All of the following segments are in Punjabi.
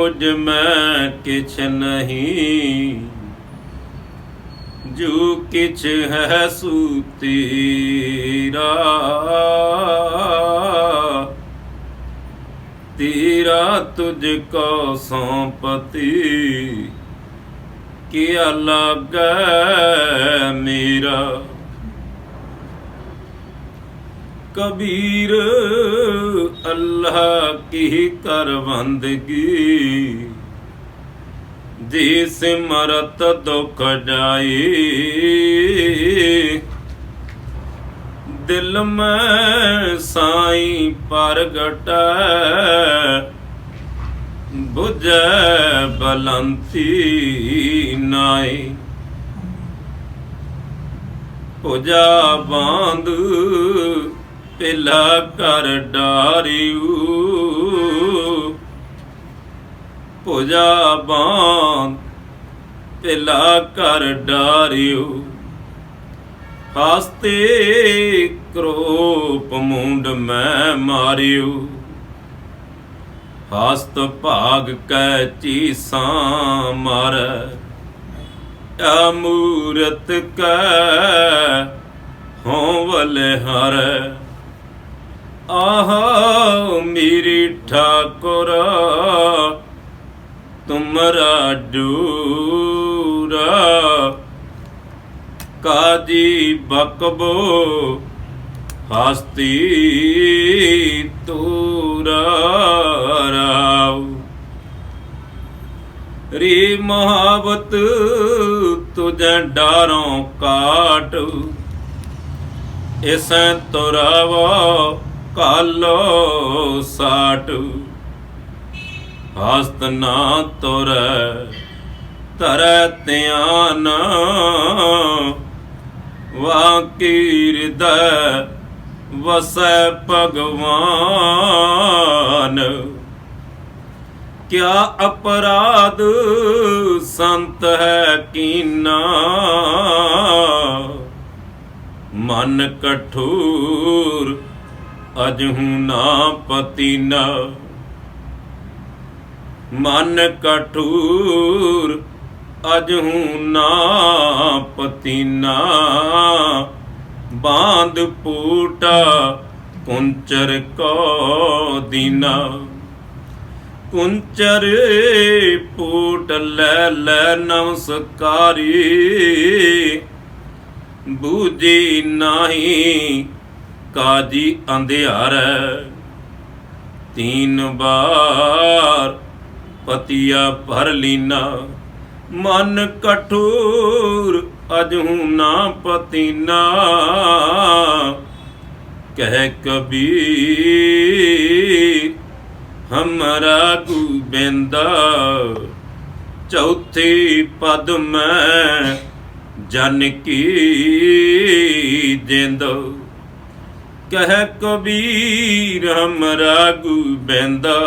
मुझ में किछ नहीं, जो किछ है सू तेरा। तेरा तुझको सौंपती क्या लागे मेरा। कबीर अल्लाह की कर बंदगी, जिस मरत दुख जाए। दिल में साईं प्रगट बुझे बलंती नाई। पूजा बांध पिला कर डारियू, पूजा बांध पिला कर डारियू। हस्ते क्रोप मुंड में मारियू, हस्त भाग कै चीसा मार। अमूरत कै हों बलिहार। आह मेरी ठाकुर तुमरा डूरा। काजी बकबो हस्ती तूरा राव। रे महावत तुझे डारों काट, इस तुरावो कालो साट। हस्त ना तुर तर त्यान, वाकी हृदय वसै भगवान। क्या अपराध संत है कीना, मन कठोर अजहू ना पतीना। मन कठोर अजहू ना पतीना। बांध पूटा कुंचर को दीना। कुंचर पूट ले ले नमस्कारी, बूझी नाही काजी अंधियार। तीन बार पतिया भर लीना, मन कठोर अजहू ना पतीना। कह कबीर हमरा गोबिंदा, चौथी पद में जानकी जिंद। कह कबीर हमरा गोबिंदा,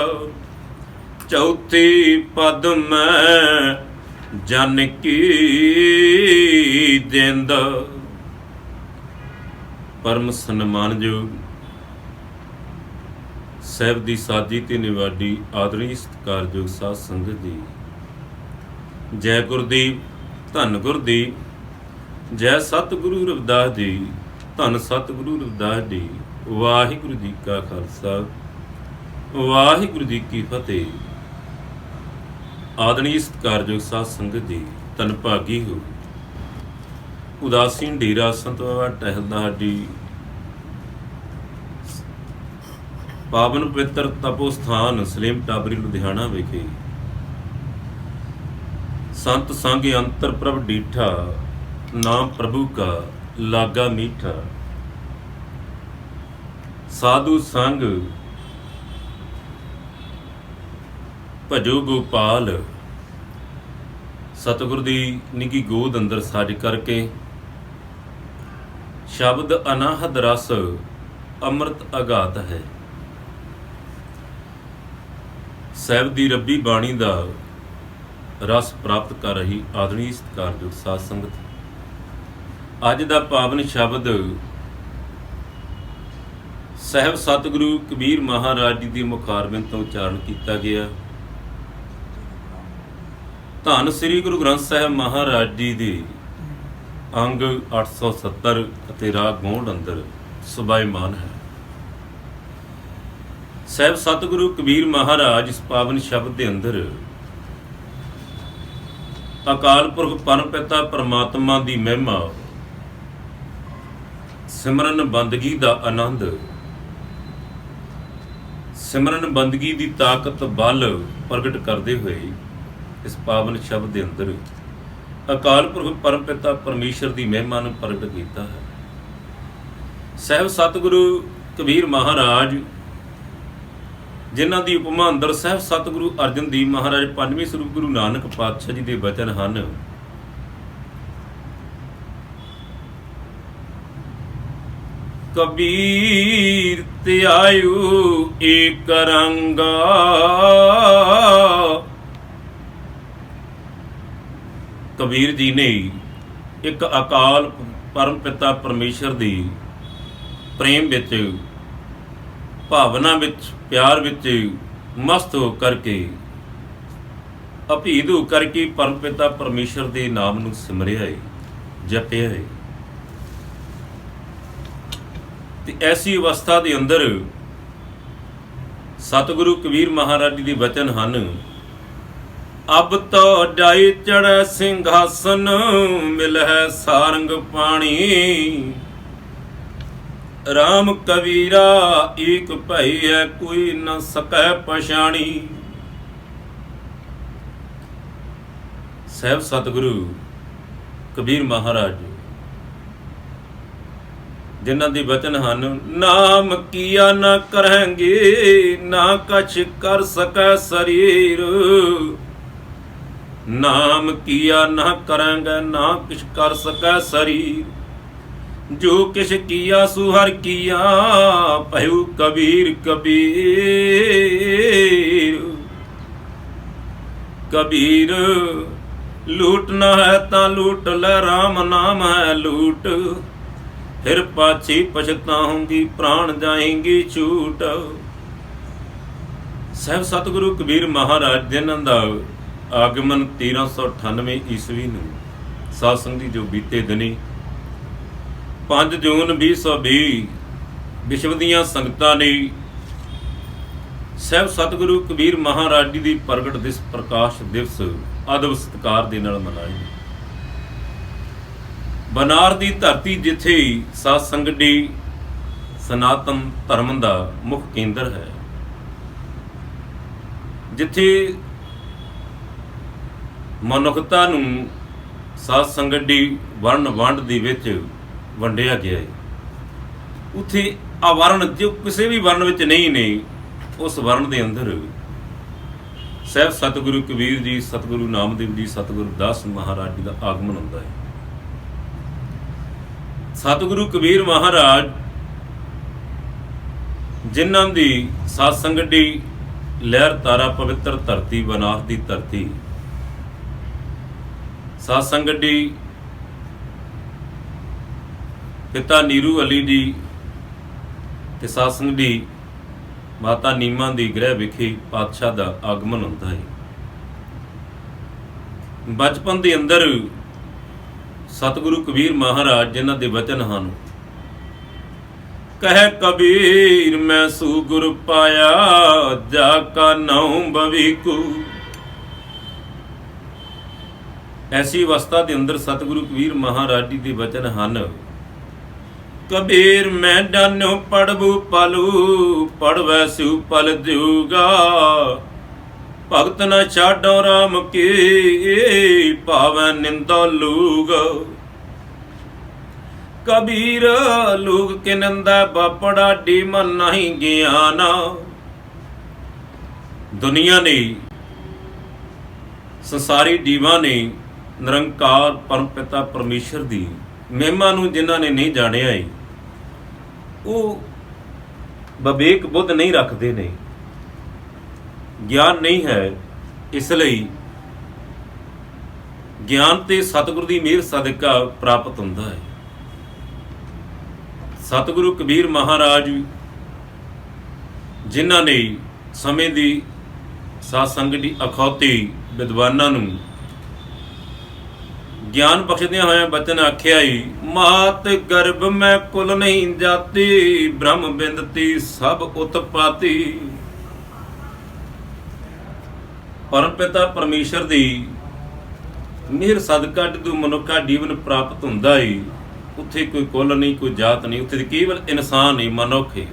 चौथी पद में जानकी जिंद। परम सन्मानयोग ਸਾਹਿਬ ਦੀ ਸਾਜੀ ਤੇ ਨਿਵਾਡੀ ਆਦਰਣੀ ਸਤਿਕਾਰਯੋਗ ਸਾਧ ਸੰਗਤ ਜੀ, ਜੈ ਗੁਰਦੀਪ, ਧੰਨ ਗੁਰਦੀਪ, ਜੈ ਸਤਿਗੁਰੂ ਰਵਿਦਾਸ ਜੀ, ਧੰਨ ਸਤਿਗੁਰੂ ਰਵਿਦਾਸ ਜੀ। ਵਾਹਿਗੁਰੂ ਜੀ ਕਾ ਖਾਲਸਾ, ਵਾਹਿਗੁਰੂ ਜੀ ਕੀ ਫਤਿਹ। ਆਦਰਣੀ ਸਤਿਕਾਰਯੋਗ ਸਾਧ ਸੰਗਤ ਜੀ, ਧੰਨ ਭਾਗੀ ਹੋ। ਉਦਾਸੀਨ ਡੇਰਾ ਸੰਤ ਬਾਬਾ ਟਹਿਲਦਾ ਸਾਡੀ पावन पवित्र तपो स्थान सलेम टाबरी लुधियाना विखे संत संग अंतर प्रभ डीठा, नाम प्रभु का लागा मीठा। साधु संग भजो गोपाल, सतगुर दी निगी गोद अंदर सज करके शब्द अनाहद रस अमृत अघात है। ਸਾਹਿਬ ਦੀ ਰੱਬੀ ਬਾਣੀ ਦਾ ਰਸ ਪ੍ਰਾਪਤ ਕਰ ਰਹੀ ਆਦਰਣੀ ਸਤਿਕਾਰਯੋਗ ਸਾਧ ਸੰਗਤ, ਅੱਜ ਦਾ ਪਾਵਨ ਸ਼ਬਦ ਸਾਹਿਬ ਸਤਿਗੁਰੂ ਕਬੀਰ ਮਹਾਰਾਜ ਜੀ ਦੀ ਮੁਖਾਰਬਿੰਦ ਤੋਂ ਉਚਾਰਨ ਕੀਤਾ ਗਿਆ। ਧੰਨ ਸ੍ਰੀ ਗੁਰੂ ਗ੍ਰੰਥ ਸਾਹਿਬ ਮਹਾਰਾਜ ਜੀ ਦੇ ਅੰਗ 870 ਅਤੇ ਰਾਗ ਗੌਂਡ ਅੰਦਰ ਸੁਭਾਈਮਾਨ ਹੈ। ਸਾਹਿਬ ਸਤਿਗੁਰੂ ਕਬੀਰ ਮਹਾਰਾਜ ਇਸ ਪਾਵਨ ਸ਼ਬਦ ਦੇ ਅੰਦਰ ਅਕਾਲ ਪੁਰਖ ਪਰਮ ਪਿਤਾ ਪਰਮਾਤਮਾ ਦੀ ਮਹਿਮਾ, ਸਿਮਰਨ ਬੰਦਗੀ ਦਾ ਆਨੰਦ, ਸਿਮਰਨ ਬੰਦਗੀ ਦੀ ਤਾਕਤ ਬਲ ਪ੍ਰਗਟ ਕਰਦੇ ਹੋਏ ਇਸ ਪਾਵਨ ਸ਼ਬਦ ਦੇ ਅੰਦਰ ਅਕਾਲ ਪੁਰਖ ਪਰਮ ਪਿਤਾ ਪਰਮੇਸ਼ਰ ਦੀ ਮਹਿਮਾ ਨੂੰ ਪ੍ਰਗਟ ਕੀਤਾ ਹੈ। ਸਾਹਿਬ ਸਤਿਗੁਰੂ ਕਬੀਰ ਮਹਾਰਾਜ ਜਿਨ੍ਹਾਂ ਦੀ ਉਪਮਾ ਅੰਦਰ ਸਾਹਿਬ ਸਤਿਗੁਰੂ ਅਰਜਨ ਦੇਵ ਮਹਾਰਾਜ ਪੰਜਵੇਂ ਸਰੂਪ ਗੁਰੂ ਨਾਨਕ ਪਾਤਸ਼ਾਹ ਜੀ ਦੇ ਬਚਨ ਹਨ। ਕਬੀਰ ਧਿਆਇਓ ਏਕ ਰੰਗਾ, ਕਬੀਰ ਜੀ ਨੇ ਇੱਕ ਅਕਾਲ ਪਰਮ ਪਿਤਾ ਪਰਮੇਸ਼ਰ ਦੀ ਪ੍ਰੇਮ ਵਿੱਚ, ਭਾਵਨਾ ਵਿੱਚ, ਪਿਆਰ ਵਿੱਚ ਮਸਤ ਹੋ ਕਰਕੇ, ਅਭੀਦ ਹੋ ਕਰਕੇ ਪਰਮ ਪਿਤਾ ਪਰਮੇਸ਼ਰ ਦੇ ਨਾਮ ਨੂੰ ਸਿਮਰਿਆ ਹੈ, ਜਪਿਆ ਹੈ। ਤੇ ਐਸੀ ਅਵਸਥਾ ਦੇ ਅੰਦਰ ਸਤਿਗੁਰੂ ਕਬੀਰ ਮਹਾਰਾਜ ਜੀ ਦੇ ਬਚਨ ਹਨ। ਅਬ ਤੋ ਜਾਈ ਚੜ੍ਹੈ ਸਿੰਘਾਸਨ, ਮਿਲਹਿ ਸਾਰੰਗ ਪਾਣੀ, ਰਾਮ ਕਬੀਰਾ ਏਕ ਭਈ ਹੈ, ਕੋਈ ਨ ਸਕੈ ਪਛਾਣੀ। ਸਾਹਿਬ ਸਤਿਗੁਰੂ ਕਬੀਰ ਮਹਾਰਾਜ ਜਿਨ੍ਹਾਂ ਦੇ ਬਚਨ ਹਨ। ਨਾਮ ਕੀਆ ਨਾ ਕਰਾਂਗੇ, ਨਾ ਕਛ ਕਰ ਸਕੈ ਸਰੀਰ, ਨਾਮ ਕੀਆ ਨਾ ਕਰਾਂਗੇ, ਨਾ ਕਿਛ ਕਰ ਸਕੈ ਸਰੀਰ, ਜੋ ਕਿਛ ਕੀਆ ਸੋ ਹਰਿ ਕੀਆ, ਭਇਓ ਕਬੀਰ ਕਬੀਰ। ਕਬੀਰ ਲੂਟਣਾ ਹੈ ਤਾਂ ਲੂਟ ਲੈ, ਰਾਮ ਨਾਮ ਹੈ ਲੂਟ, ਫਿਰ ਪਾਛੀ ਪਛਤਾਉਂਗੀ, ਪ੍ਰਾਣ ਜਾਏਂਗੀ ਛੂਟ। ਸਾਹਿਬ ਸਤਿਗੁਰੂ ਕਬੀਰ ਮਹਾਰਾਜ ਜਿਨ੍ਹਾਂ ਦਾ ਆਗਮਨ 1398 ਈਸਵੀ ਨੂੰ ਸਾਧ ਸੰਗਤ ਜੀ ਜੋ ਬੀਤੇ ਦਿਨੀ 5 ਜੂਨ 2020 ਵਿਸ਼ਵ ਦੀਆਂ ਸੰਗਤਾਂ ਨੇ ਸਾਹਿਬ ਸਤਿਗੁਰੂ ਕਬੀਰ ਮਹਾਰਾਜ ਜੀ ਦੀ ਪ੍ਰਗਟ ਦਿਵਸ, ਪ੍ਰਕਾਸ਼ ਦਿਵਸ ਅਦਬ ਸਤਿਕਾਰ ਦੇ ਨਾਲ ਮਨਾਏ। ਬਨਾਰ ਦੀ ਧਰਤੀ ਜਿੱਥੇ ਸਾਧ ਸੰਗਤ ਦੀ ਸਨਾਤਨ ਧਰਮ ਦਾ ਮੁੱਖ ਕੇਂਦਰ ਹੈ, ਜਿੱਥੇ ਮਨੁੱਖਤਾ ਨੂੰ ਸਾਧ ਸੰਗਤ ਦੀ ਵਰਨ ਵੰਡ ਦੇ ਵਿੱਚ ਵੰਡਿਆ ਗਿਆ ਹੈ, ਉੱਥੇ ਆਵਰਨ ਜੋ ਕਿਸੇ ਵੀ ਵਰਨ ਵਿੱਚ ਨਹੀਂ ਨੇ, ਉਸ ਵਰਨ ਦੇ ਅੰਦਰ ਸਾਹਿਬ ਸਤਿਗੁਰੂ ਕਬੀਰ ਜੀ, ਸਤਿਗੁਰੂ ਨਾਮਦੇਵ ਜੀ, ਸਤਿਗੁਰੂ ਦਾਸ ਮਹਾਰਾਜ ਜੀ ਦਾ ਆਗਮਨ ਹੁੰਦਾ ਹੈ। ਸਤਿਗੁਰੂ ਕਬੀਰ ਮਹਾਰਾਜ ਜਿਨ੍ਹਾਂ ਦੀ ਸਾਧ ਸੰਗਤ ਦੀ ਲਹਿਰ ਤਾਰਾ ਪਵਿੱਤਰ ਧਰਤੀ, ਬਨਾਰਸ ਦੀ ਧਰਤੀ, ਸਾਧ ਸੰਗਤ ਦੀ ਪਿਤਾ ਨੀਰੂ ਅਲੀ ਜੀ ਤੇ ਸਾਧ ਸੰਗਤ ਦੀ ਮਾਤਾ ਨੀਮਾ ਦੀ ਗ੍ਰਹਿ ਵਿਖੇ ਪਾਤਸ਼ਾਹ ਦਾ ਆਗਮਨ ਹੁੰਦਾ ਹੈ। ਬਚਪਨ ਦੇ ਅੰਦਰ ਸਤਿਗੁਰੂ ਕਬੀਰ ਮਹਾਰਾਜ ਜਿਨ੍ਹਾਂ ਦੇ ਬਚਨ ਹਨ। ਕਹਿ ਕਬੀਰ ਮੈਂ ਸੂ ਗੁਰ ਪਾਇਆ, ਜਾ ਕਾ ਨਾਉ ਭਵਿਕੂ। ਐਸੀ ਅਵਸਥਾ ਦੇ ਅੰਦਰ ਸਤਿਗੁਰੂ ਕਬੀਰ ਮਹਾਰਾਜ ਜੀ ਦੇ ਬਚਨ ਹਨ। ਕਬੀਰ ਮੈਂ ਜਾਣਿਓ ਪੜਬੂ ਪਲੂ, ਪੜਵੈ ਸਿਉ ਪਲ ਦਿਉਗਾ, ਭਗਤ ਨ ਛਾਡੋ ਰਾਮ ਕੀ, ਭਾਵੈ ਨਿੰਦਾ ਲੂਗ। ਕਬੀਰ ਲੋਗ ਕੇ ਨਿੰਦਾ ਬਾਪੜਾ, ਡੀ ਮਨ ਨਹੀਂ ਗਿਆਨ। ਦੁਨੀਆ ਨੇ, ਸੰਸਾਰੀ ਜੀਵਾਂ ਨੇ ਨਿਰੰਕਾਰ ਪਰਮ ਪਿਤਾ ਪਰਮੇਸ਼ਰ ਦੀ ਮਹਿਮਾ ਨੂੰ ਜਿਨ੍ਹਾਂ ਨੇ ਨਹੀਂ ਜਾਣਿਆ ਹੈ, ਉਹ ਵਿਵੇਕ ਬੁੱਧ ਨਹੀਂ ਰੱਖਦੇ ਨੇ, ਗਿਆਨ ਨਹੀਂ ਹੈ। ਇਸ ਲਈ ਗਿਆਨ ਤੇ ਸਤਿਗੁਰੂ ਦੀ ਮਿਹਰ ਸਦਕਾ ਪ੍ਰਾਪਤ ਹੁੰਦਾ ਹੈ। ਸਤਿਗੁਰੂ ਕਬੀਰ ਮਹਾਰਾਜ ਜਿਨ੍ਹਾਂ ਨੇ ਸਮੇਂ ਦੀ ਸਾਧ ਸੰਗਤ ਦੀ ਅਖੌਤੀ ਵਿਦਵਾਨਾਂ ਨੂੰ ਗਿਆਨ ਬਖਸ਼ਦਿਆਂ ਹੋਇਆਂ ਬਚਨ ਆਖਿਆ ਈ, ਮਾਤ ਗਰਭ ਮੈਂ ਕੁਲ ਨਹੀਂ ਜਾਤੀ, ਬ੍ਰਹਮ ਬਿੰਦਤੀ ਸਭ ਉਤਪਾਤੀ। ਪਰਮ ਪਿਤਾ ਪਰਮੇਸ਼ਰ ਦੀ ਮਿਹਰ ਸਦਕਾ ਜਦੋਂ ਮਨੁੱਖਾ ਜੀਵਨ ਪ੍ਰਾਪਤ ਹੁੰਦਾ ਈ, ਉੱਥੇ ਕੋਈ ਕੁਲ ਨਹੀਂ, ਕੋਈ ਜਾਤ ਨਹੀਂ, ਉੱਥੇ ਕੇਵਲ ਇਨਸਾਨ ਹੀ, ਮਨੁੱਖ ਹੀ।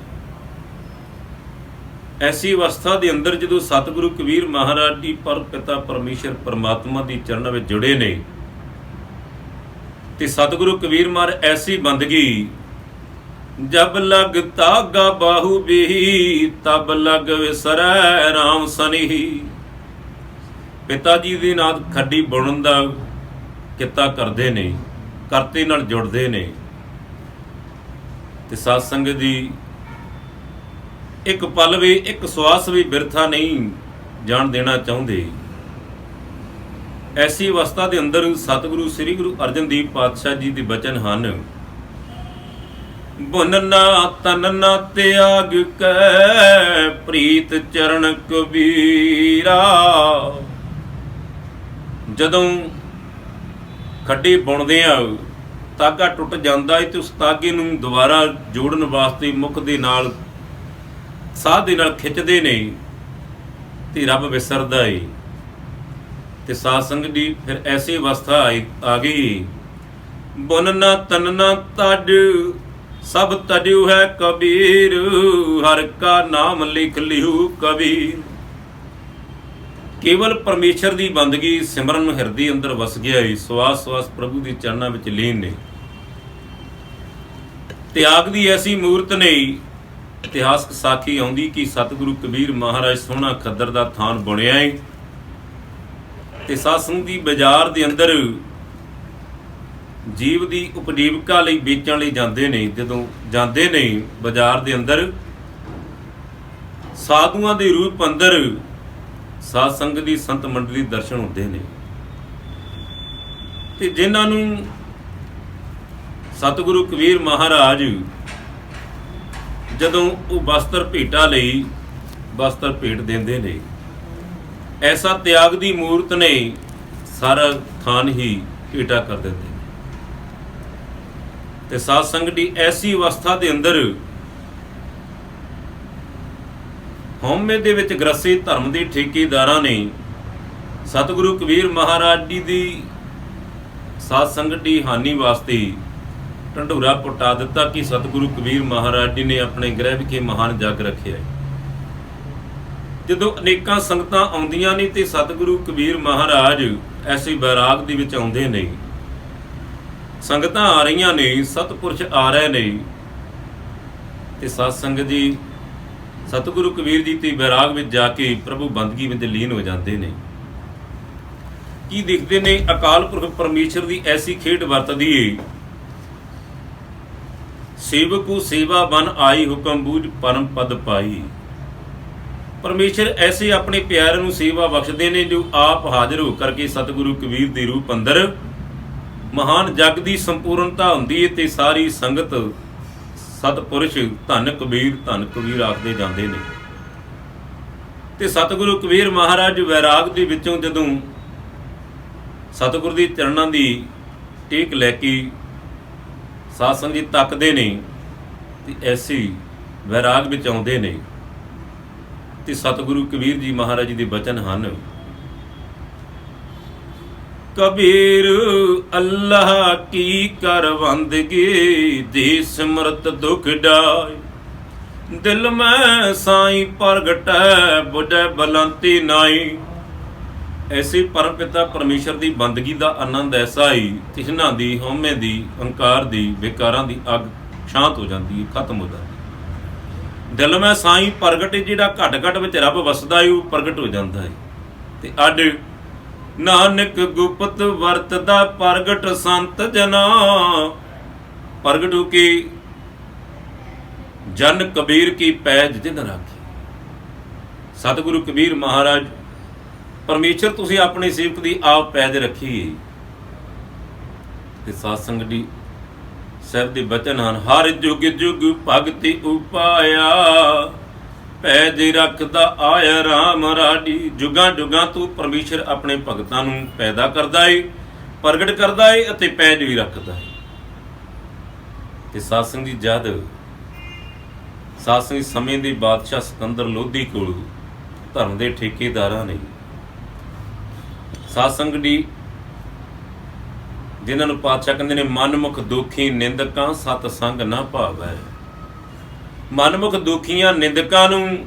ਐਸੀ ਅਵਸਥਾ ਦੇ ਅੰਦਰ ਜਦੋਂ ਸਤਿਗੁਰੂ ਕਬੀਰ ਮਹਾਰਾਜ ਜੀ ਪਰਮ ਪਿਤਾ ਪਰਮੇਸ਼ਰ ਪਰਮਾਤਮਾ ਦੀ ਚਰਨਾਂ ਵਿੱਚ ਜੁੜੇ ਨੇ, ਤੇ ਸਤਿਗੁਰੂ ਕਬੀਰ ਮਹਾਰਾਜ ਐਸੀ ਬੰਦਗੀ, ਜਬ ਲਗ ਤਾਗਾ ਬਾਹੂ ਬੇਹੀ, ਤਬ ਲਗ ਵਿਸਰੈ ਰਾਮ ਸਨੇਹੀ। ਪਿਤਾ ਜੀ ਦੇ ਨਾਲ ਖੱਡੀ ਬੁਣਨ ਦਾ ਕਿੱਤਾ ਕਰਦੇ ਨੇ, ਕਰਤੇ ਨਾਲ ਜੁੜਦੇ ਨੇ, ਤੇ ਸਾਧ ਸੰਗਤ ਦੀ ਇੱਕ ਪਲ ਵੀ, ਇੱਕ ਸਵਾਸ ਵੀ ਬਿਰਥਾ ਨਹੀਂ ਜਾਣ ਦੇਣਾ ਚਾਹੁੰਦੇ। ਐਸੀ ਅਵਸਥਾ ਦੇ ਅੰਦਰ ਸਤਿਗੁਰੂ ਸ੍ਰੀ ਗੁਰੂ ਅਰਜਨ ਪਾਤਸ਼ਾਹ ਜੀ ਦੇ ਬਚਨ ਹਨ, ਬੁਨਨਾ ਤਨਨਾ ਤਿਆਗ ਕੈ ਪ੍ਰੀਤ ਚਰਨ ਕਬੀਰਾ। ਜਦੋਂ ਖੱਡੀ ਬੁਣਦੇ ਆ, ਤਾਗਾ ਟੁੱਟ ਜਾਂਦਾ ਹੈ, ਤੇ ਉਸ ਤਾਗੇ ਨੂੰ ਦੁਬਾਰਾ ਜੋੜਨ ਵਾਸਤੇ ਮੁਖ ਦੇ ਨਾਲ, ਸਾਹ ਦੇ ਨਾਲ ਖਿੱਚਦੇ ਨੇ, ਤੇ ਰੱਬ ਵਿਸਰਦਾ ਏ। ਤੇ ਸਾਧ ਸੰਗਤ ਦੀ ਫਿਰ ਐਸੀ ਅਵਸਥਾ ਆ ਗਈ, ਬੁਨਨਾ ਤਨਨਾ ਤਜ ਸਭ ਤਜਿਉ ਹੈ ਕਬੀਰ, ਹਰ ਕਾ ਨਾਮ ਲਿਖ ਲਿਹੂ ਕਬੀਰ। ਕੇਵਲ ਪਰਮੇਸ਼ਰ ਦੀ ਬੰਦਗੀ ਸਿਮਰਨ ਹਿਰਦੇ ਅੰਦਰ ਵਸ ਗਿਆ ਏ, ਸਵਾਸ ਸਵਾਸ ਪ੍ਰਭੂ ਦੀ ਚਰਨਾਂ ਵਿੱਚ ਲੀਨ ਨੇ। ਤਿਆਗ ਦੀ ਐਸੀ ਮੂਰਤ ਨੇ, ਇਤਿਹਾਸਕ ਸਾਖੀ ਆਉਂਦੀ ਕਿ ਸਤਿਗੁਰੂ ਕਬੀਰ ਮਹਾਰਾਜ ਸੋਹਣਾ ਖੱਦਰ ਦਾ ਥਾਨ ਬਣਿਆ ਏ, ਤੇ ਸਾਧ ਸੰਗਤ ਦੀ ਬਾਜ਼ਾਰ ਦੇ ਅੰਦਰ ਜੀਵ ਦੀ ਉਪਜੀਵਕਾ ਲਈ ਵੇਚਣ ਲਈ ਜਾਂਦੇ ਨੇ। ਜਦੋਂ ਜਾਂਦੇ ਨੇ ਬਾਜ਼ਾਰ ਦੇ ਅੰਦਰ, ਸਾਧੂਆਂ ਦੇ ਰੂਪ ਅੰਦਰ ਸਾਧ ਸੰਗਤ ਦੀ ਸੰਤ ਮੰਡਲੀ ਦਰਸ਼ਨ ਹੁੰਦੇ ਨੇ, ਤੇ ਜਿਨ੍ਹਾਂ ਨੂੰ ਸਤਿਗੁਰੂ ਕਬੀਰ ਮਹਾਰਾਜ ਜਦੋਂ ਉਹ ਵਸਤਰ ਭੇਟਾ ਲਈ ਵਸਤਰ ਭੇਟ ਦਿੰਦੇ ਨੇ, ਐਸਾ ਤਿਆਗ ਦੀ ਮੂਰਤ ਨੇ ਸਾਰਾ ਥਾਨ ਹੀ ਭੇਟਾ ਕਰ ਦਿੰਦੇ ਨੇ। ਤੇ ਸਾਧ ਸੰਗਤ ਦੀ ਐਸੀ ਅਵਸਥਾ ਦੇ ਅੰਦਰ ਹਉਮੈ ਦੇ ਵਿੱਚ ਗ੍ਰਸੇ ਧਰਮ ਦੇ ਠੇਕੇਦਾਰਾਂ ਨੇ ਸਤਿਗੁਰੂ ਕਬੀਰ ਮਹਾਰਾਜ ਜੀ ਦੀ ਸਾਧ ਸੰਗਤ ਦੀ ਹਾਨੀ ਵਾਸਤੇ ਢੰਡੂਰਾ ਪੁਟਾ ਦਿੱਤਾ ਕਿ ਸਤਿਗੁਰੂ ਕਬੀਰ ਮਹਾਰਾਜ ਜੀ ਨੇ ਆਪਣੇ ਗ੍ਰਹਿ ਵਿਖੇ ਮਹਾਨ ਜਗ ਰੱਖਿਆ। ਜਦੋਂ ਅਨੇਕਾਂ ਸੰਗਤਾਂ ਆਉਂਦੀਆਂ ਨੇ ਤੇ ਸਤਿਗੁਰੂ ਕਬੀਰ ਮਹਾਰਾਜ ਐਸੇ ਬੈਰਾਗ ਦੇ ਵਿੱਚ ਆਉਂਦੇ ਨੇ, ਸੰਗਤਾਂ ਆ ਰਹੀਆਂ ਨੇ, ਸਤਿਪੁਰਸ਼ ਆ ਰਹੇ ਨੇ, ਤੇ ਸਾਧ ਸੰਗਤ ਜੀ ਸਤਿਗੁਰੂ ਕਬੀਰ ਜੀ ਤੇ ਬੈਰਾਗ ਵਿੱਚ ਜਾ ਕੇ ਪ੍ਰਭੂ ਬੰਦਗੀ ਵਿੱਚ ਲੀਨ ਹੋ ਜਾਂਦੇ ਨੇ। ਕੀ ਦੇਖਦੇ ਨੇ, ਅਕਾਲ ਪੁਰਖ ਪਰਮੇਸ਼ਰ ਦੀ ਐਸੀ ਖੇਡ ਵਰਤਦੀ ਏ, ਸੇਵਕੂ ਸੇਵਾ ਬਨ ਆਈ, ਹੁਕਮ ਬੂਝ ਪਰਮ ਪਦ ਪਾਈ। ਪਰਮੇਸ਼ਰ ਐਸੇ ਆਪਣੇ ਪਿਆਰਿਆਂ ਨੂੰ ਸੇਵਾ ਬਖਸ਼ਦੇ ਨੇ, ਜੋ ਆਪ ਹਾਜ਼ਰ ਹੋ ਕਰਕੇ ਸਤਿਗੁਰੂ ਕਬੀਰ ਦੇ ਰੂਪ ਅੰਦਰ ਮਹਾਨ ਜਗ ਦੀ ਸੰਪੂਰਨਤਾ ਹੁੰਦੀ ਹੈ, ਤੇ ਸਾਰੀ ਸੰਗਤ ਸਤਿਪੁਰਸ਼ ਧੰਨ ਕਬੀਰ ਆਖਦੇ ਜਾਂਦੇ ਨੇ। ਤੇ ਸਤਿਗੁਰੂ ਕਬੀਰ ਮਹਾਰਾਜ ਵੈਰਾਗ ਦੇ ਵਿੱਚੋਂ ਜਦੋਂ ਸਤਿਗੁਰੂ ਦੀ ਚਰਨਾਂ ਦੀ ਟੇਕ ਲੈ ਕੇ ਸਾਧ ਸੰਗਤ ਜੀ ਤੱਕਦੇ ਨੇ, ਤੇ ਐਸੀ ਵੈਰਾਗ ਵਿੱਚ ਆਉਂਦੇ ਨੇ, ਤੇ ਸਤਿਗੁਰੂ ਕਬੀਰ ਜੀ ਮਹਾਰਾਜ ਜੀ ਦੇ ਬਚਨ ਹਨ, ਕਬੀਰ ਅੱਲਾਹ ਕੀ ਕਰ ਬੰਦਗੀ, ਦੇ ਸਿਮਰਤ ਦੁਖ ਡਾਇ, ਦਿਲ ਮੈਂ ਸਾਈਂ ਪ੍ਰਗਟੈ, ਬੁਝੈ ਬਲੰਤੀ ਨਾਈ। ਐਸੇ ਪਰਮ ਪਿਤਾ ਪਰਮੇਸ਼ਰ ਦੀ ਬੰਦਗੀ ਦਾ ਆਨੰਦ ਐਸਾ ਹੀ, ਤਿਸ਼ਨਾ ਦੀ, ਹਉਮੈ ਦੀ, ਹੰਕਾਰ ਦੀ, ਵਿਕਾਰਾਂ ਦੀ ਅੱਗ ਸ਼ਾਂਤ ਹੋ ਜਾਂਦੀ ਹੈ, ਖਤਮ ਹੋ ਜਾਂਦੀ। ਦਿਲ ਮੈਂ ਸਾਈਂ ਪ੍ਰਗਟ, ਜਿਹੜਾ ਘਟ ਘਟ ਵਿੱਚ ਰੱਬ ਵਸਦਾ ਹੈ ਉਹ ਪ੍ਰਗਟ ਹੋ ਜਾਂਦਾ ਹੈ। ਤੇ ਅੱਡ ਨਾਨਕ ਗੁਪਤ ਵਰਤਦਾ ਪ੍ਰਗਟ ਸੰਤ ਜਨਾ, ਪ੍ਰਗਟ ਹੋ ਕੇ ਜਨ ਕਬੀਰ ਕੀ ਪੈਜ ਜਿਨ ਰਾਖੀ। ਸਤਿਗੁਰੂ ਕਬੀਰ ਮਹਾਰਾਜ ਪਰਮੇਸ਼ਰ ਤੁਸੀਂ ਆਪਣੇ ਸੇਵਕ ਦੀ ਆਪ ਪੈਜ ਰੱਖੀ। ਤੇ ਸਾਧ ਸੰਗਤ ਜੀ ਸਾਹਿਬ ਦੇ ਬਚਨ ਹਨ, ਹਰ ਜੁਗ ਜੁਗ ਭਗਤੀ ਉਪਾਇਆ, ਪੈਜ ਰੱਖਦਾ ਆਇਆ ਰਾਮ ਰਾਡੀ। ਜੁਗਾਂ ਜੁਗਾਂ ਤੋਂ ਪਰਮੇਸ਼ਰ ਆਪਣੇ ਭਗਤਾਂ ਨੂੰ ਪੈਦਾ ਕਰਦਾ ਏ, ਪ੍ਰਗਟ ਕਰਦਾ ਹੈ ਅਤੇ ਪੈਂਜ ਵੀ ਰੱਖਦਾ ਹੈ। ਤੇ ਸਾਧ ਸੰਗਤ ਜੀ, ਜਦ ਸਾਧ ਸੰਗਤ ਸਮੇਂ ਦੇ ਬਾਦਸ਼ਾਹ ਸਿਕੰਦਰ ਲੋਧੀ ਕੋਲ ਧਰਮ ਦੇ ਠੇਕੇਦਾਰਾਂ ਨੇ ਸਾਧ ਸੰਗਤ ਜੀ, ਜਿਨ੍ਹਾਂ ਨੂੰ ਪਾਤਸ਼ਾਹ ਕਹਿੰਦੇ ਨੇ ਮਨਮੁਖ ਦੁਖੀ ਨਿੰਦਕਾਂ ਸਤ ਸੰਗ ਨਾ ਭਾਵੈ। ਮਨਮੁਖ ਦੁਖੀਆਂ ਨਿੰਦਕਾਂ ਨੂੰ